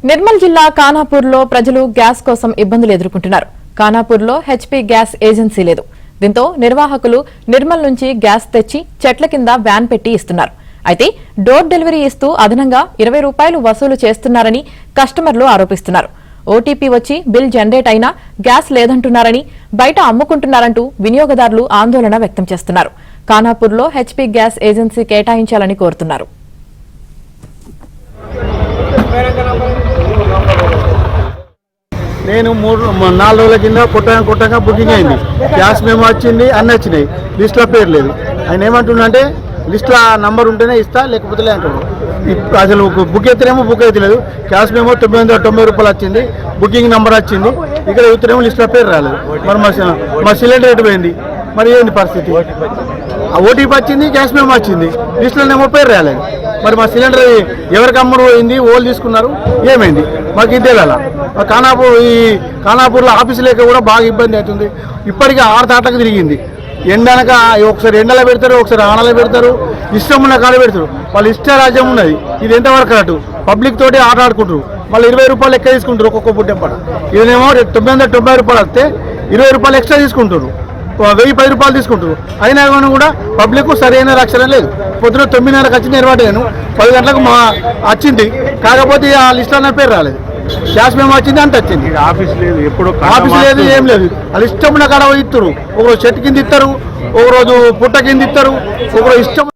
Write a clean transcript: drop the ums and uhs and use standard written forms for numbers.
నిర్మల్ జిల్లా ఖానాపూర్లో ప్రజలు గ్యాస్ కోసం ఇబ్బందులు ఎదుర్కొంటున్నారు. ఖానాపూర్లో హెచ్పీ గ్యాస్ ఏజెన్సీ లేదు. దీంతో నిర్వాహకులు నిర్మల్ నుంచి గ్యాస్ తెచ్చి చెట్ల కింద వ్యాన్ పెట్టి ఇస్తున్నారు. అయితే డోర్ డెలివరీ ఇస్తూ అదనంగా 20 రూపాయలు వసూలు చేస్తున్నారని కస్టమర్లు ఆరోపిస్తున్నారు. ఓటీపీ వచ్చి బిల్ జనరేట్ అయినా గ్యాస్ లేదంటున్నారని, బయట అమ్ముకుంటున్నారంటూ వినియోగదారులు ఆందోళన వ్యక్తం చేస్తున్నారు. ఖానాపూర్లో హెచ్పీ గ్యాస్ ఏజెన్సీ కేటాయించాలని కోరుతున్నారు. నేను 4 రోజుల కింద కొట్టగా బుకింగ్ అయింది. గ్యాస్ మేము వచ్చింది, అన్నీ వచ్చినాయి. లిస్టులో పేరు లేదు. ఆయన ఏమంటుండే లిస్టులో నంబర్ ఉంటేనే ఇస్తా, లేకపోతే అంటాడు. అసలు బుక్ అయితేనేమో బుక్ అయితే లేదు. గ్యాస్ మేము 990 రూపాయలు వచ్చింది, బుకింగ్ నెంబర్ వచ్చింది. ఇక్కడ ఇతరేమో లిస్టులో పేరు రాలేదు. మరి మా సిలిండర్ రేటు పోయింది. మరి ఏంది పరిస్థితి? ఓటీపీ వచ్చింది, గ్యాస్ మేము వచ్చింది, లిస్టులోనేమో పేరు రాలేదు. మరి మా సిలిండర్ ఎవరికి అమ్మరు పోయింది, ఓళ్ళు తీసుకున్నారు, ఏమైంది మాకు ఇదే అలా. ఖానాపూర్లో ఆఫీసు లేక కూడా బాగా ఇబ్బంది అవుతుంది. ఇప్పటికీ 6 తాట్లకు తిరిగింది. ఎండనక ఒకసారి ఎండలో పెడతారు, ఒకసారి ఆనలో పెడతారు, ఇష్టం ఉన్న కాడ పెడతారు. వాళ్ళు ఇష్ట రాజ్యం ఉన్నది. ఇది ఎంతవరకు కరెక్టు? పబ్లిక్ తోటి ఆట ఆడుకుంటారు. మళ్ళీ 20 రూపాయలు ఎక్క తీసుకుంటారు ఒక్కొక్క బుడ్డెంపడ. ఇదేమో 990 రూపాయలు వస్తే 20 రూపాయలు ఎక్స్ట్రా తీసుకుంటారు, 1010 రూపాయలు తీసుకుంటారు. అయినా కానీ కూడా పబ్లిక్ సరైన రక్షణ లేదు. పొద్దున 9:30కి వచ్చిన ఏర్పాటు 10 గంటలకు వచ్చింది. కాకపోతే ఆ లిస్ట్ అన్న పేరు రాలేదు. గ్యాస్ మేము వచ్చింది అంత వచ్చింది. ఆఫీస్ లేదు, ఎప్పుడు ఆఫీస్ లేదు, ఏం లేదు. వాళ్ళు ఇష్టం ఉన్న కాడ ఇస్తారు. ఒకరోజు చెట్టు కింద ఇస్తారు, ఒకరోజు పుట్ట కింద ఇస్తారు, ఒకరోజు ఇష్టం